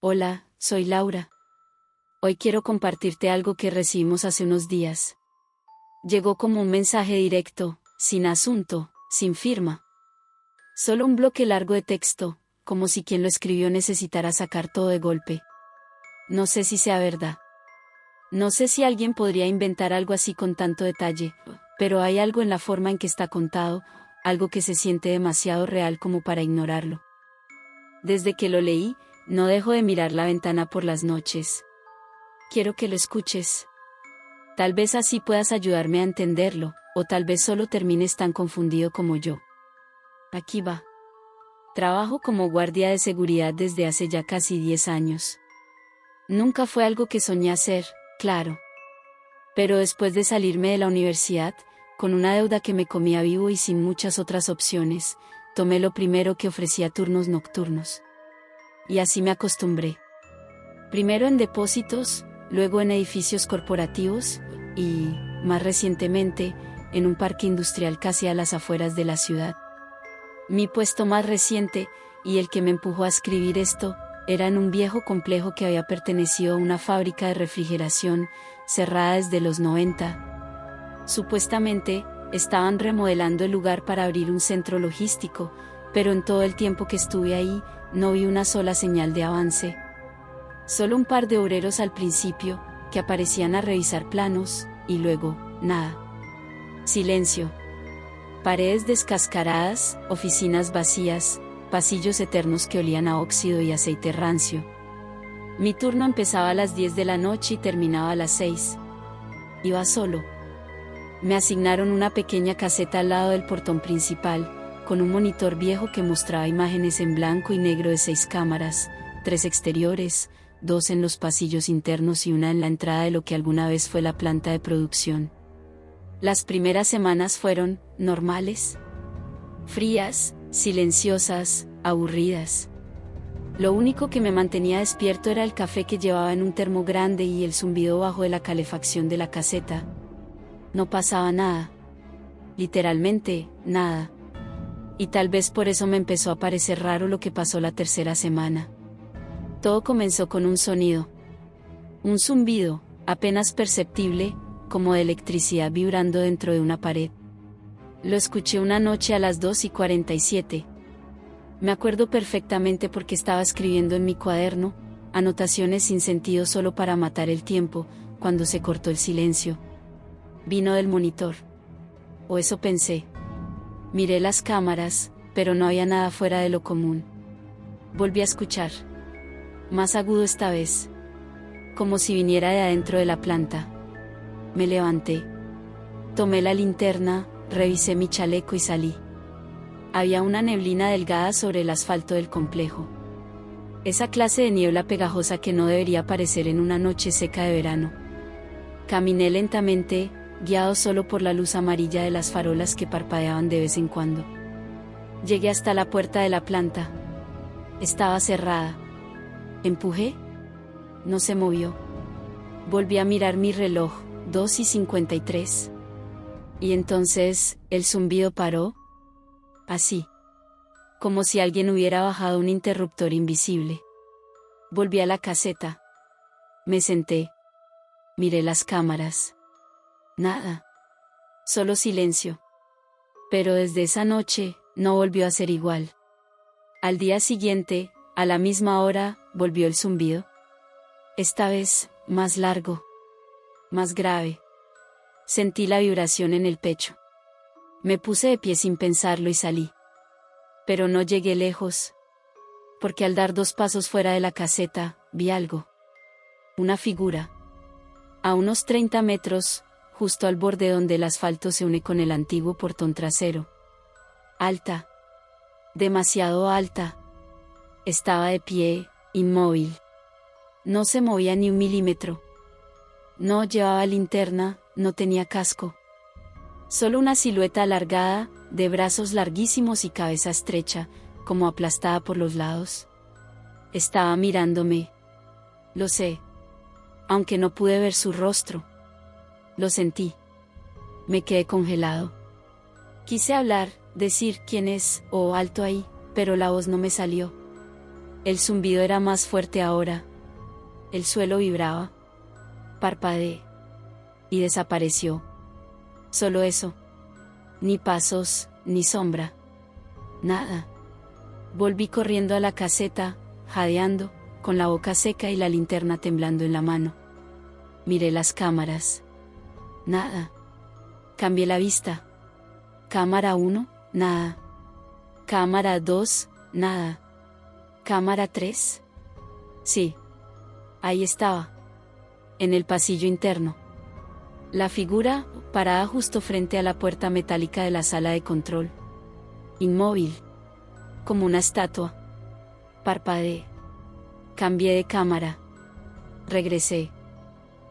Hola, soy Laura. Hoy quiero compartirte algo que recibimos hace unos días. Llegó como un mensaje directo, sin asunto, sin firma. Solo un bloque largo de texto, como si quien lo escribió necesitara sacar todo de golpe. No sé si sea verdad. No sé si alguien podría inventar algo así con tanto detalle, pero hay algo en la forma en que está contado, algo que se siente demasiado real como para ignorarlo. Desde que lo leí, no dejo de mirar la ventana por las noches. Quiero que lo escuches. Tal vez así puedas ayudarme a entenderlo, o tal vez solo termines tan confundido como yo. Aquí va. Trabajo como guardia de seguridad desde hace ya casi 10 años. Nunca fue algo que soñé hacer, claro. Pero después de salirme de la universidad, con una deuda que me comía vivo y sin muchas otras opciones, tomé lo primero que ofrecía: turnos nocturnos. Y así me acostumbré. Primero en depósitos, luego en edificios corporativos, y, más recientemente, en un parque industrial casi a las afueras de la ciudad. Mi puesto más reciente, y el que me empujó a escribir esto, era en un viejo complejo que había pertenecido a una fábrica de refrigeración, cerrada desde los 90. Supuestamente, estaban remodelando el lugar para abrir un centro logístico, pero en todo el tiempo que estuve ahí, no vi una sola señal de avance. Solo un par de obreros al principio, que aparecían a revisar planos, y luego, nada. Silencio. Paredes descascaradas, oficinas vacías, pasillos eternos que olían a óxido y aceite rancio. Mi turno empezaba a las 10 de la noche y terminaba a las 6. Iba solo. Me asignaron una pequeña caseta al lado del portón principal, con un monitor viejo que mostraba imágenes en blanco y negro de 6 cámaras, 3 exteriores, 2 en los pasillos internos y una en la entrada de lo que alguna vez fue la planta de producción. Las primeras semanas fueron normales. Frías, silenciosas, aburridas. Lo único que me mantenía despierto era el café que llevaba en un termo grande y el zumbido bajo de la calefacción de la caseta. No pasaba nada. Literalmente, nada. Y tal vez por eso me empezó a parecer raro lo que pasó la tercera semana. Todo comenzó con un sonido. Un zumbido, apenas perceptible, como de electricidad vibrando dentro de una pared. Lo escuché una noche a las 2:47. Me acuerdo perfectamente porque estaba escribiendo en mi cuaderno, anotaciones sin sentido solo para matar el tiempo, cuando se cortó el silencio. Vino del monitor. O eso pensé. Miré las cámaras, pero no había nada fuera de lo común. Volví a escuchar. Más agudo esta vez. Como si viniera de adentro de la planta. Me levanté. Tomé la linterna, revisé mi chaleco y salí. Había una neblina delgada sobre el asfalto del complejo. Esa clase de niebla pegajosa que no debería aparecer en una noche seca de verano. Caminé lentamente, guiado solo por la luz amarilla de las farolas que parpadeaban de vez en cuando. Llegué hasta la puerta de la planta. Estaba cerrada. Empujé. No se movió. Volví a mirar mi reloj, 2:53. Y entonces, el zumbido paró. Así. Como si alguien hubiera bajado un interruptor invisible. Volví a la caseta. Me senté. Miré las cámaras. Nada. Solo silencio. Pero desde esa noche, no volvió a ser igual. Al día siguiente, a la misma hora, volvió el zumbido. Esta vez, más largo. Más grave. Sentí la vibración en el pecho. Me puse de pie sin pensarlo y salí. Pero no llegué lejos. Porque al dar 2 pasos fuera de la caseta, vi algo. Una figura. A unos 30 metros, justo al borde donde el asfalto se une con el antiguo portón trasero. Alta. Demasiado alta. Estaba de pie, inmóvil. No se movía ni un milímetro. No llevaba linterna, no tenía casco. Solo una silueta alargada, de brazos larguísimos y cabeza estrecha, como aplastada por los lados. Estaba mirándome. Lo sé. Aunque no pude ver su rostro. Lo sentí. Me quedé congelado. Quise hablar, decir quién es, o alto ahí, pero la voz no me salió. El zumbido era más fuerte ahora. El suelo vibraba. Parpadeé. Y desapareció. Solo eso. Ni pasos, ni sombra. Nada. Volví corriendo a la caseta, jadeando, con la boca seca y la linterna temblando en la mano. Miré las cámaras. Nada. Cambié la vista. Cámara 1, nada. Cámara 2, nada. Cámara 3. Sí. Ahí estaba. En el pasillo interno. La figura, parada justo frente a la puerta metálica de la sala de control. Inmóvil. Como una estatua. Parpadeé. Cambié de cámara. Regresé.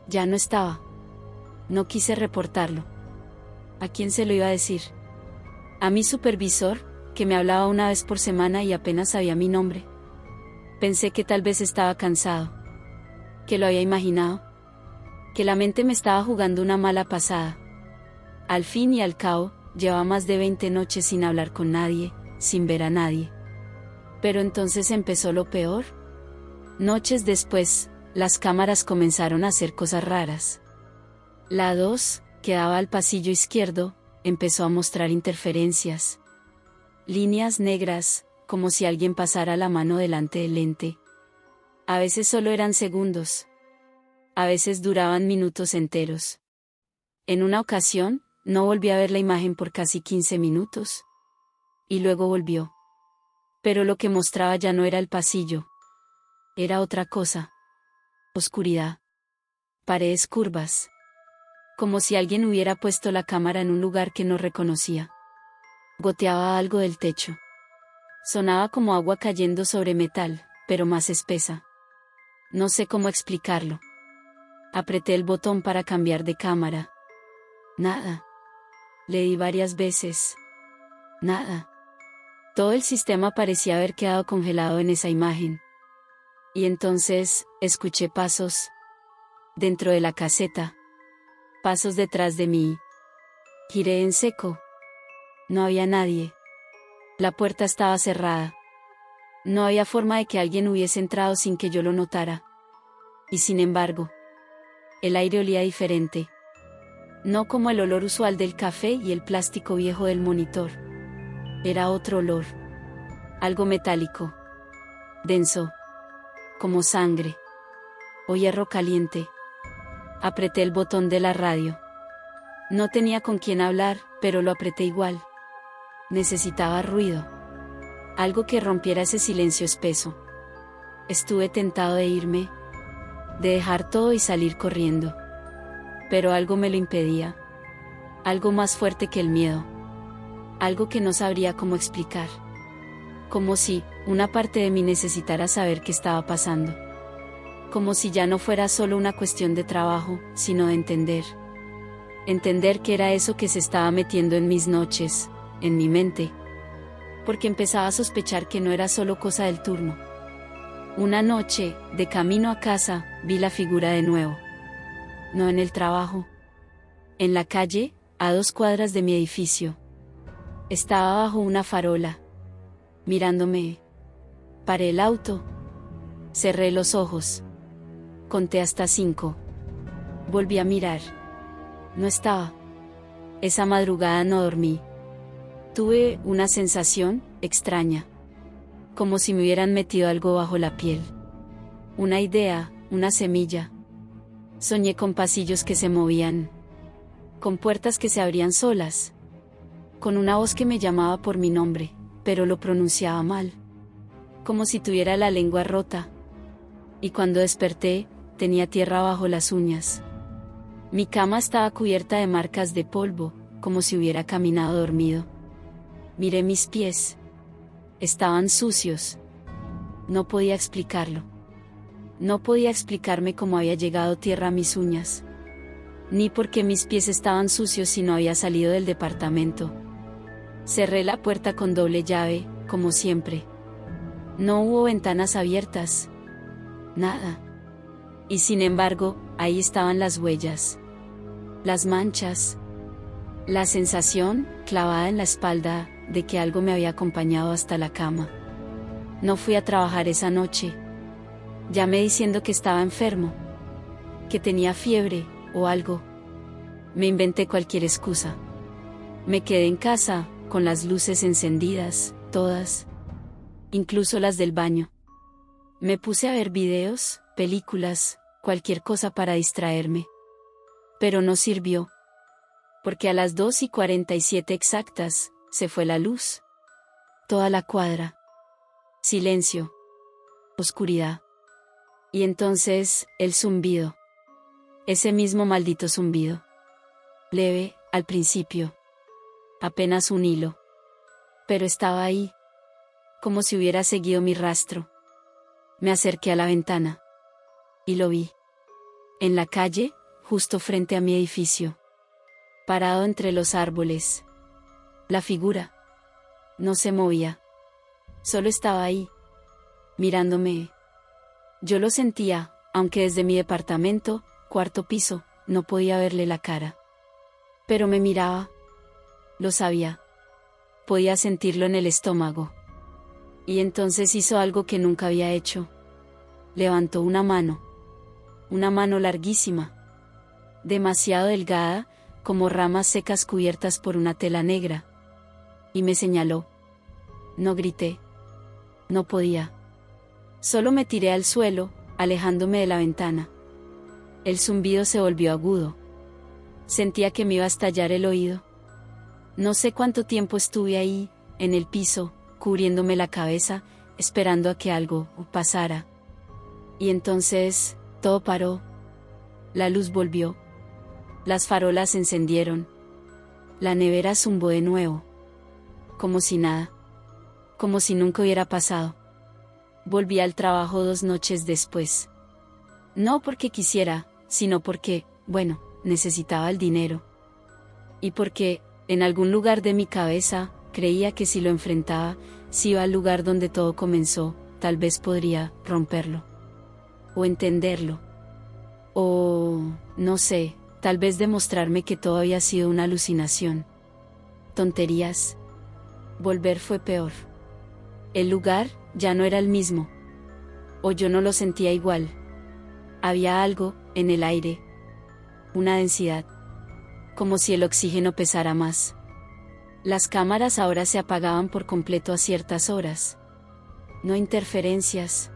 Ya no estaba. No quise reportarlo. ¿A quién se lo iba a decir? A mi supervisor, que me hablaba una vez por semana y apenas sabía mi nombre. Pensé que tal vez estaba cansado. Que lo había imaginado. Que la mente me estaba jugando una mala pasada. Al fin y al cabo, llevaba más de 20 noches sin hablar con nadie, sin ver a nadie. Pero entonces empezó lo peor. Noches después, las cámaras comenzaron a hacer cosas raras. La 2, que daba al pasillo izquierdo, empezó a mostrar interferencias. Líneas negras, como si alguien pasara la mano delante del lente. A veces solo eran segundos. A veces duraban minutos enteros. En una ocasión, no volví a ver la imagen por casi 15 minutos. Y luego volvió. Pero lo que mostraba ya no era el pasillo. Era otra cosa. Oscuridad. Paredes curvas. Como si alguien hubiera puesto la cámara en un lugar que no reconocía. Goteaba algo del techo. Sonaba como agua cayendo sobre metal, pero más espesa. No sé cómo explicarlo. Apreté el botón para cambiar de cámara. Nada. Le di varias veces. Nada. Todo el sistema parecía haber quedado congelado en esa imagen. Y entonces, escuché pasos. Dentro de la caseta. Pasos detrás de mí. Giré en seco. No había nadie. La puerta estaba cerrada. No había forma de que alguien hubiese entrado sin que yo lo notara. Y sin embargo, el aire olía diferente. No como el olor usual del café y el plástico viejo del monitor. Era otro olor. Algo metálico. Denso. Como sangre. O hierro caliente. Apreté el botón de la radio. No tenía con quién hablar, pero lo apreté igual. Necesitaba ruido. Algo que rompiera ese silencio espeso. Estuve tentado de irme. De dejar todo y salir corriendo. Pero algo me lo impedía. Algo más fuerte que el miedo. Algo que no sabría cómo explicar. Como si, una parte de mí necesitara saber qué estaba pasando. Como si ya no fuera solo una cuestión de trabajo, sino de entender. Entender qué era eso que se estaba metiendo en mis noches, en mi mente. Porque empezaba a sospechar que no era solo cosa del turno. Una noche, de camino a casa, vi la figura de nuevo. No en el trabajo. En la calle, a 2 cuadras de mi edificio. Estaba bajo una farola. Mirándome. Paré el auto. Cerré los ojos. Conté hasta 5. Volví a mirar. No estaba. Esa madrugada no dormí. Tuve una sensación extraña. Como si me hubieran metido algo bajo la piel. Una idea, una semilla. Soñé con pasillos que se movían. Con puertas que se abrían solas. Con una voz que me llamaba por mi nombre, pero lo pronunciaba mal. Como si tuviera la lengua rota. Y cuando desperté, tenía tierra bajo las uñas. Mi cama estaba cubierta de marcas de polvo, como si hubiera caminado dormido. Miré mis pies. Estaban sucios. No podía explicarlo. No podía explicarme cómo había llegado tierra a mis uñas. Ni por qué mis pies estaban sucios si no había salido del departamento. Cerré la puerta con doble llave, como siempre. No hubo ventanas abiertas. Nada. Y sin embargo, ahí estaban las huellas. Las manchas. La sensación, clavada en la espalda, de que algo me había acompañado hasta la cama. No fui a trabajar esa noche. Llamé diciendo que estaba enfermo, que tenía fiebre, o algo. Me inventé cualquier excusa. Me quedé en casa, con las luces encendidas, todas, incluso las del baño. Me puse a ver videos, películas, cualquier cosa para distraerme. Pero no sirvió. Porque a las 2:47 exactas, se fue la luz. Toda la cuadra. Silencio. Oscuridad. Y entonces, el zumbido. Ese mismo maldito zumbido. Leve, al principio. Apenas un hilo. Pero estaba ahí. Como si hubiera seguido mi rastro. Me acerqué a la ventana. Y lo vi. En la calle, justo frente a mi edificio. Parado entre los árboles. La figura. No se movía. Solo estaba ahí. Mirándome. Yo lo sentía, aunque desde mi departamento, cuarto piso, no podía verle la cara. Pero me miraba. Lo sabía. Podía sentirlo en el estómago. Y entonces hizo algo que nunca había hecho. Levantó una mano. Una mano larguísima. Demasiado delgada, como ramas secas cubiertas por una tela negra. Y me señaló. No grité. No podía. Solo me tiré al suelo, alejándome de la ventana. El zumbido se volvió agudo. Sentía que me iba a estallar el oído. No sé cuánto tiempo estuve ahí, en el piso, cubriéndome la cabeza, esperando a que algo pasara. Y entonces, todo paró. La luz volvió. Las farolas se encendieron. La nevera zumbó de nuevo. Como si nada. Como si nunca hubiera pasado. Volví al trabajo 2 noches después. No porque quisiera, sino porque, bueno, necesitaba el dinero. Y porque, en algún lugar de mi cabeza, creía que si lo enfrentaba, si iba al lugar donde todo comenzó, tal vez podría romperlo. O entenderlo. O, no sé, tal vez demostrarme que todo había sido una alucinación. Tonterías. Volver fue peor. El lugar ya no era el mismo. O yo no lo sentía igual. Había algo, en el aire. Una densidad. Como si el oxígeno pesara más. Las cámaras ahora se apagaban por completo a ciertas horas. No interferencias.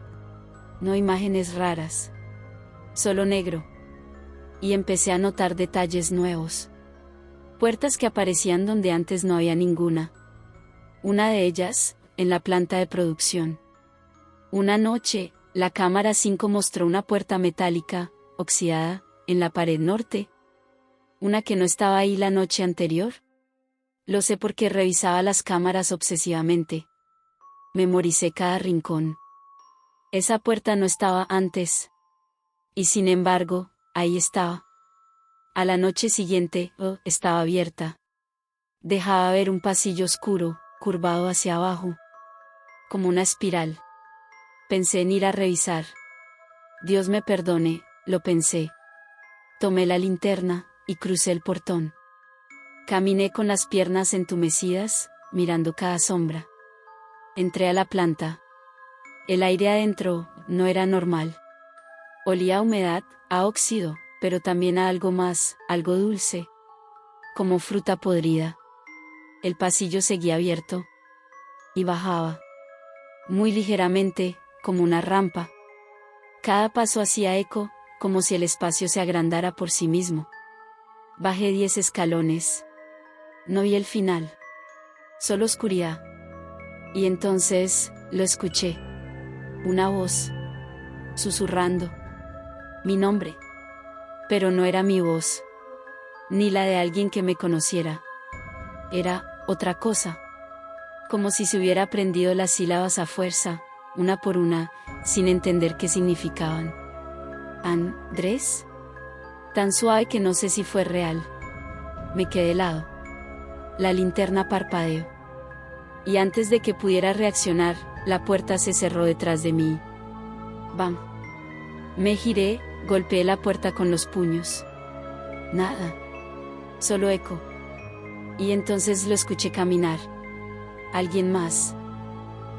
No imágenes raras. Solo negro. Y empecé a notar detalles nuevos. Puertas que aparecían donde antes no había ninguna. Una de ellas, en la planta de producción. Una noche, la cámara 5 mostró una puerta metálica, oxidada, en la pared norte. Una que no estaba ahí la noche anterior. Lo sé porque revisaba las cámaras obsesivamente. Memoricé cada rincón. Esa puerta no estaba antes. Y sin embargo, ahí estaba. A la noche siguiente, estaba abierta. Dejaba ver un pasillo oscuro, curvado hacia abajo. Como una espiral. Pensé en ir a revisar. Dios me perdone, lo pensé. Tomé la linterna, y crucé el portón. Caminé con las piernas entumecidas, mirando cada sombra. Entré a la planta. El aire adentro no era normal. Olía a humedad, a óxido, pero también a algo más, algo dulce. Como fruta podrida. El pasillo seguía abierto. Y bajaba. Muy ligeramente, como una rampa. Cada paso hacía eco, como si el espacio se agrandara por sí mismo. Bajé 10 escalones. No vi el final. Solo oscuridad. Y entonces, lo escuché. Una voz. Susurrando. Mi nombre. Pero no era mi voz. Ni la de alguien que me conociera. Era otra cosa. Como si se hubiera aprendido las sílabas a fuerza, una por una, sin entender qué significaban. ¿Andrés? Tan suave que no sé si fue real. Me quedé helado. La linterna parpadeó. Y antes de que pudiera reaccionar, la puerta se cerró detrás de mí. ¡Bam! Me giré, golpeé la puerta con los puños. Nada. Solo eco. Y entonces lo escuché caminar. Alguien más.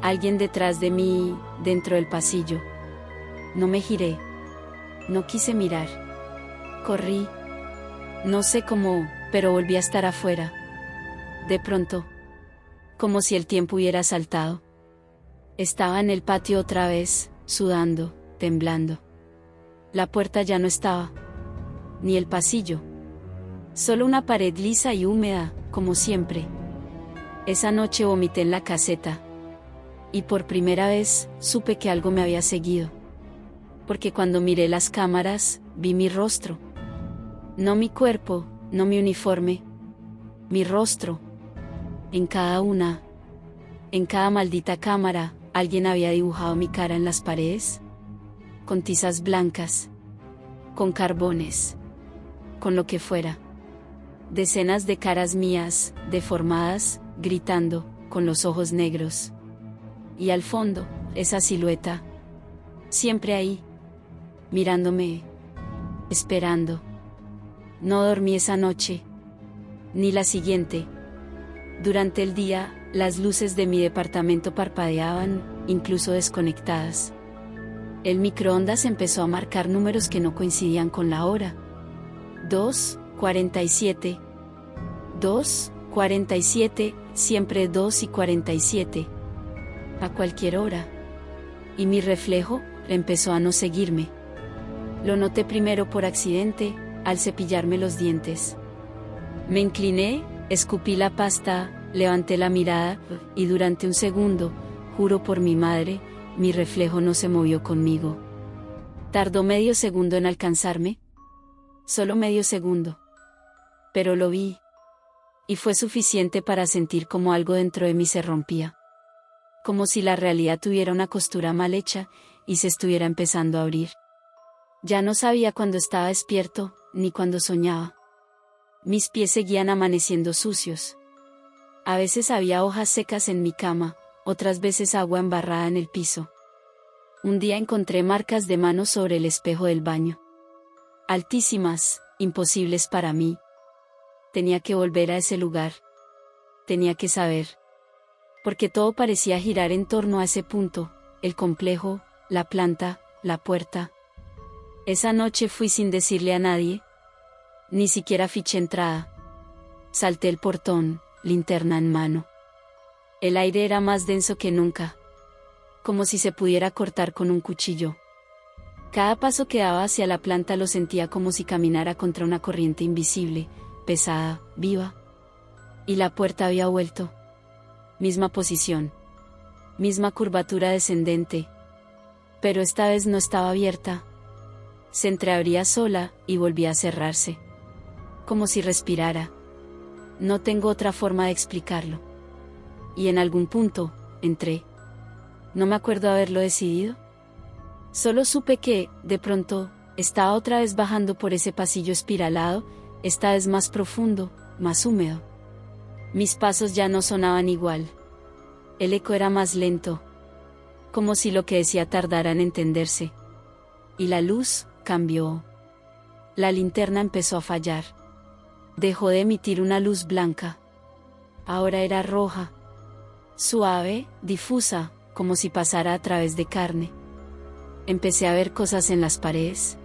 Alguien detrás de mí, dentro del pasillo. No me giré. No quise mirar. Corrí. No sé cómo, pero volví a estar afuera. De pronto. Como si el tiempo hubiera saltado. Estaba en el patio otra vez, sudando, temblando. La puerta ya no estaba. Ni el pasillo. Solo una pared lisa y húmeda, como siempre. Esa noche vomité en la caseta. Y por primera vez, supe que algo me había seguido. Porque cuando miré las cámaras, vi mi rostro. No mi cuerpo, no mi uniforme. Mi rostro. En cada una. En cada maldita cámara, alguien había dibujado mi cara en las paredes. Con tizas blancas. Con carbones. Con lo que fuera. Decenas de caras mías, deformadas, gritando, con los ojos negros. Y al fondo, esa silueta. Siempre ahí. Mirándome. Esperando. No dormí esa noche. Ni la siguiente. Durante el día, las luces de mi departamento parpadeaban, incluso desconectadas. El microondas empezó a marcar números que no coincidían con la hora. 2:47. 2:47, siempre 2:47. A cualquier hora. Y mi reflejo empezó a no seguirme. Lo noté primero por accidente, al cepillarme los dientes. Me incliné, escupí la pasta, levanté la mirada, y durante un segundo, juro por mi madre, mi reflejo no se movió conmigo. Tardó medio segundo en alcanzarme. Solo medio segundo. Pero lo vi. Y fue suficiente para sentir como algo dentro de mí se rompía. Como si la realidad tuviera una costura mal hecha, y se estuviera empezando a abrir. Ya no sabía cuándo estaba despierto, ni cuándo soñaba. Mis pies seguían amaneciendo sucios. A veces había hojas secas en mi cama, otras veces agua embarrada en el piso. Un día encontré marcas de manos sobre el espejo del baño. Altísimas, imposibles para mí. Tenía que volver a ese lugar. Tenía que saber. Porque todo parecía girar en torno a ese punto, el complejo, la planta, la puerta. Esa noche fui sin decirle a nadie. Ni siquiera fiché entrada. Salté el portón, linterna en mano. El aire era más denso que nunca. Como si se pudiera cortar con un cuchillo. Cada paso que daba hacia la planta lo sentía como si caminara contra una corriente invisible, pesada, viva. Y la puerta había vuelto. Misma posición. Misma curvatura descendente. Pero esta vez no estaba abierta. Se entreabría sola, y volvía a cerrarse. Como si respirara. No tengo otra forma de explicarlo. Y en algún punto, entré. No me acuerdo haberlo decidido. Solo supe que, de pronto, estaba otra vez bajando por ese pasillo espiralado, esta vez más profundo, más húmedo. Mis pasos ya no sonaban igual. El eco era más lento. Como si lo que decía tardara en entenderse. Y la luz cambió. La linterna empezó a fallar. Dejó de emitir una luz blanca. Ahora era roja. Suave, difusa, como si pasara a través de carne. Empecé a ver cosas en las paredes.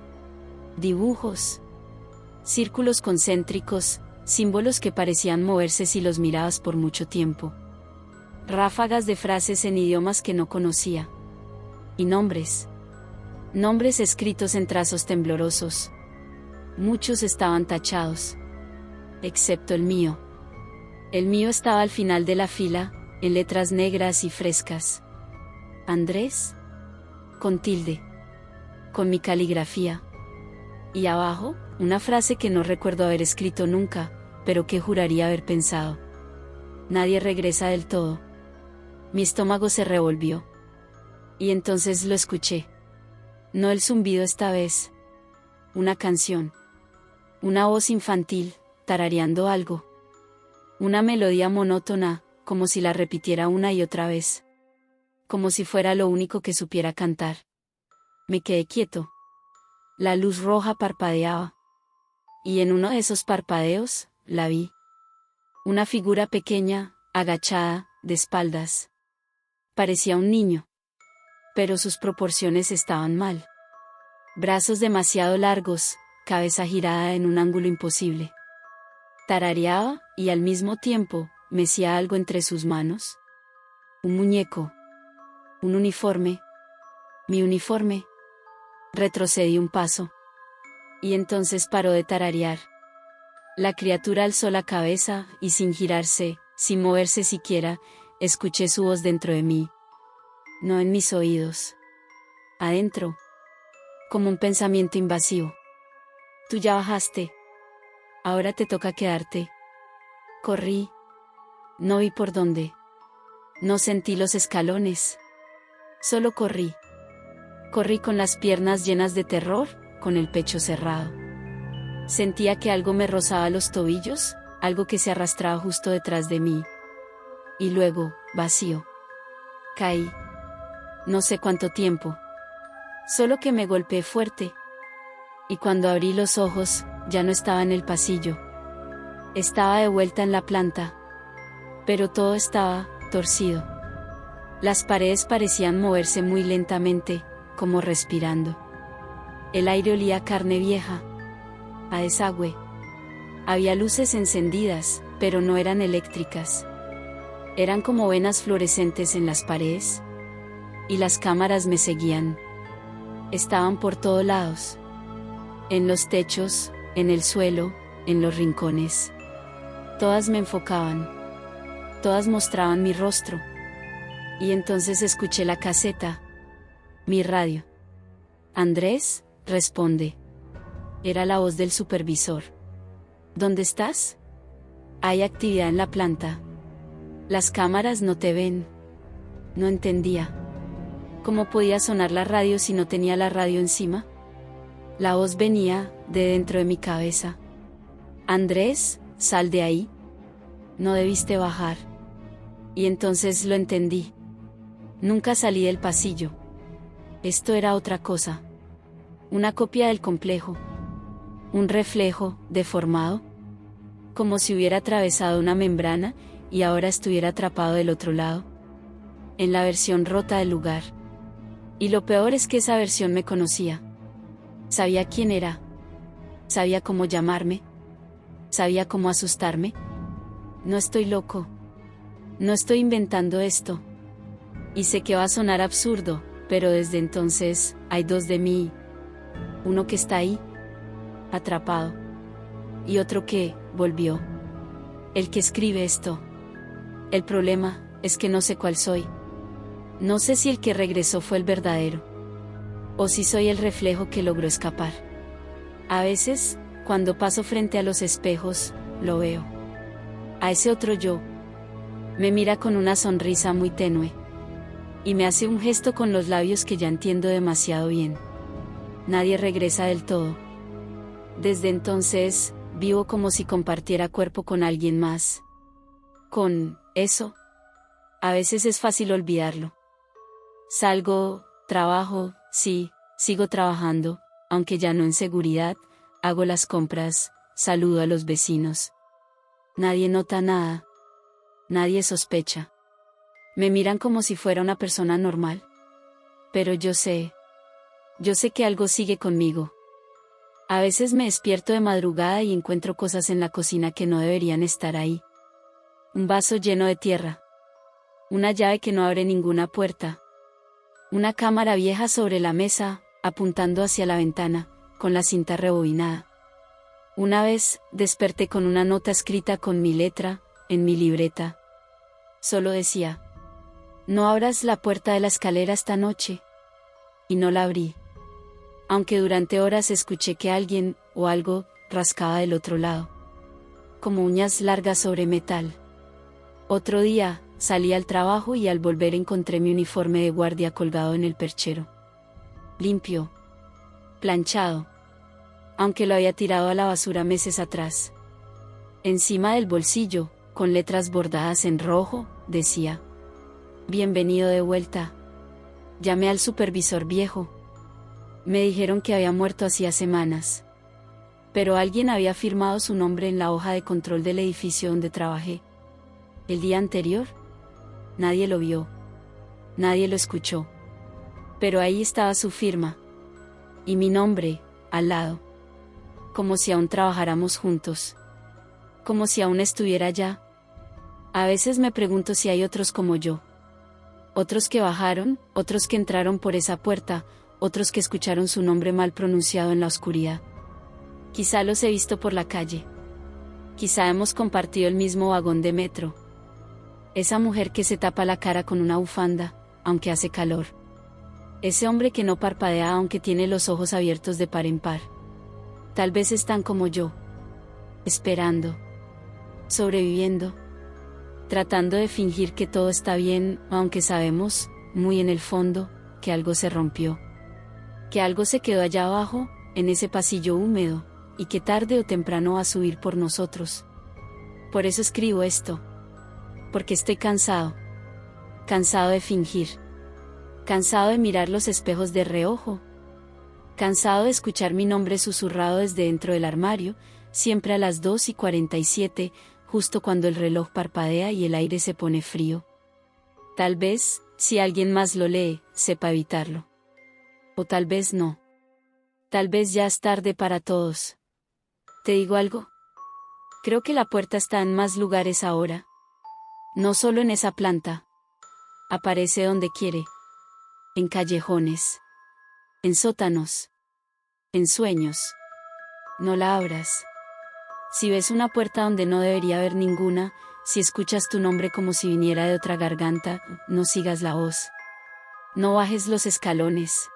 Dibujos. Círculos concéntricos, símbolos que parecían moverse si los mirabas por mucho tiempo. Ráfagas de frases en idiomas que no conocía. Y nombres. Nombres escritos en trazos temblorosos. Muchos estaban tachados. Excepto el mío. El mío estaba al final de la fila, en letras negras y frescas. Andrés. Con tilde. Con mi caligrafía. Y abajo, una frase que no recuerdo haber escrito nunca, pero que juraría haber pensado. Nadie regresa del todo. Mi estómago se revolvió. Y entonces lo escuché. No el zumbido esta vez. Una canción. Una voz infantil, tarareando algo. Una melodía monótona, como si la repitiera una y otra vez. Como si fuera lo único que supiera cantar. Me quedé quieto. La luz roja parpadeaba. Y en uno de esos parpadeos, la vi. Una figura pequeña, agachada, de espaldas. Parecía un niño. Pero sus proporciones estaban mal. Brazos demasiado largos, cabeza girada en un ángulo imposible. Tarareaba, y al mismo tiempo, mecía algo entre sus manos. Un muñeco. Un uniforme. Mi uniforme. Retrocedí un paso. Y entonces paró de tararear. La criatura alzó la cabeza, y sin girarse, sin moverse siquiera, escuché su voz dentro de mí. No en mis oídos. Adentro. Como un pensamiento invasivo. Tú ya bajaste. Ahora te toca quedarte. Corrí. No vi por dónde. No sentí los escalones. Solo corrí. Corrí con las piernas llenas de terror, con el pecho cerrado. Sentía que algo me rozaba los tobillos, algo que se arrastraba justo detrás de mí. Y luego, vacío. Caí. No sé cuánto tiempo. Solo que me golpeé fuerte. Y cuando abrí los ojos, ya no estaba en el pasillo. Estaba de vuelta en la planta. Pero todo estaba torcido. Las paredes parecían moverse muy lentamente, como respirando. El aire olía a carne vieja, a desagüe. Había luces encendidas, pero no eran eléctricas. Eran como venas fluorescentes en las paredes. Y las cámaras me seguían. Estaban por todos lados. En los techos, en el suelo, en los rincones. Todas me enfocaban. Todas mostraban mi rostro. Y entonces escuché la caseta. Mi radio. Andrés, responde. Era la voz del supervisor. ¿Dónde estás? Hay actividad en la planta. Las cámaras no te ven. No entendía. ¿Cómo podía sonar la radio si no tenía la radio encima? La voz venía de dentro de mi cabeza. Andrés, sal de ahí. No debiste bajar. Y entonces lo entendí. Nunca salí del pasillo. Esto era otra cosa. Una copia del complejo. Un reflejo, deformado. Como si hubiera atravesado una membrana, y ahora estuviera atrapado del otro lado. En la versión rota del lugar. Y lo peor es que esa versión me conocía. Sabía quién era. Sabía cómo llamarme. Sabía cómo asustarme. No estoy loco. No estoy inventando esto. Y sé que va a sonar absurdo, pero desde entonces, hay dos de mí. Uno que está ahí, atrapado. Y otro que, volvió. El que escribe esto. El problema, es que no sé cuál soy. No sé si el que regresó fue el verdadero. O si soy el reflejo que logró escapar. A veces, cuando paso frente a los espejos, lo veo. A ese otro yo. Me mira con una sonrisa muy tenue. Y me hace un gesto con los labios que ya entiendo demasiado bien. Nadie regresa del todo. Desde entonces, vivo como si compartiera cuerpo con alguien más. Con eso. A veces es fácil olvidarlo. Salgo, trabajo, sí, sigo trabajando, aunque ya no en seguridad, hago las compras, saludo a los vecinos. Nadie nota nada. Nadie sospecha. Me miran como si fuera una persona normal. Pero yo sé que algo sigue conmigo. A veces me despierto de madrugada y encuentro cosas en la cocina que no deberían estar ahí. Un vaso lleno de tierra. Una llave que no abre ninguna puerta. Una cámara vieja sobre la mesa, apuntando hacia la ventana, con la cinta rebobinada. Una vez, desperté con una nota escrita con mi letra, en mi libreta. Solo decía: no abras la puerta de la escalera esta noche. Y no la abrí. Aunque durante horas escuché que alguien, o algo, rascaba del otro lado. Como uñas largas sobre metal. Otro día, salí al trabajo y al volver encontré mi uniforme de guardia colgado en el perchero. Limpio. Planchado. Aunque lo había tirado a la basura meses atrás. Encima del bolsillo, con letras bordadas en rojo, decía: bienvenido de vuelta. Llamé al supervisor viejo. Me dijeron que había muerto hacía semanas. Pero alguien había firmado su nombre en la hoja de control del edificio donde trabajé. El día anterior, nadie lo vio. Nadie lo escuchó. Pero ahí estaba su firma. Y mi nombre, al lado. Como si aún trabajáramos juntos. Como si aún estuviera allá. A veces me pregunto si hay otros como yo. Otros que bajaron, otros que entraron por esa puerta, otros que escucharon su nombre mal pronunciado en la oscuridad. Quizá los he visto por la calle. Quizá hemos compartido el mismo vagón de metro. Esa mujer que se tapa la cara con una bufanda, aunque hace calor. Ese hombre que no parpadea aunque tiene los ojos abiertos de par en par. Tal vez están como yo. Esperando. Sobreviviendo. Tratando de fingir que todo está bien, aunque sabemos, muy en el fondo, que algo se rompió. Que algo se quedó allá abajo, en ese pasillo húmedo, y que tarde o temprano va a subir por nosotros. Por eso escribo esto. Porque estoy cansado. Cansado de fingir. Cansado de mirar los espejos de reojo. Cansado de escuchar mi nombre susurrado desde dentro del armario, siempre a las 2:47, justo cuando el reloj parpadea y el aire se pone frío. Tal vez, si alguien más lo lee, sepa evitarlo. O tal vez no. Tal vez ya es tarde para todos. ¿Te digo algo? Creo que la puerta está en más lugares ahora. No solo en esa planta. Aparece donde quiere. En callejones. En sótanos. En sueños. No la abras. Si ves una puerta donde no debería haber ninguna, si escuchas tu nombre como si viniera de otra garganta, no sigas la voz. No bajes los escalones.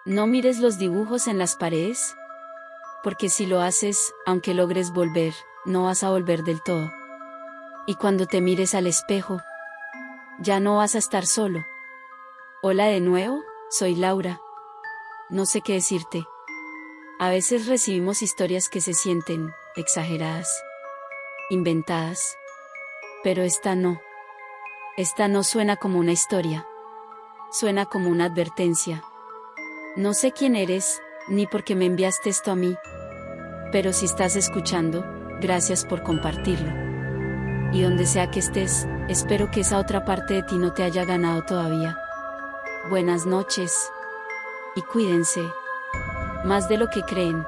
No mires los dibujos en las paredes. Porque si lo haces, aunque logres volver, no vas a volver del todo. Y cuando te mires al espejo, ya no vas a estar solo. Hola de nuevo, soy Laura. No sé qué decirte. A veces recibimos historias que se sienten exageradas, inventadas. Pero esta no. Esta no suena como una historia. Suena como una advertencia. No sé quién eres, ni por qué me enviaste esto a mí. Pero si estás escuchando, gracias por compartirlo. Y donde sea que estés, espero que esa otra parte de ti no te haya ganado todavía. Buenas noches. Y cuídense. Más de lo que creen.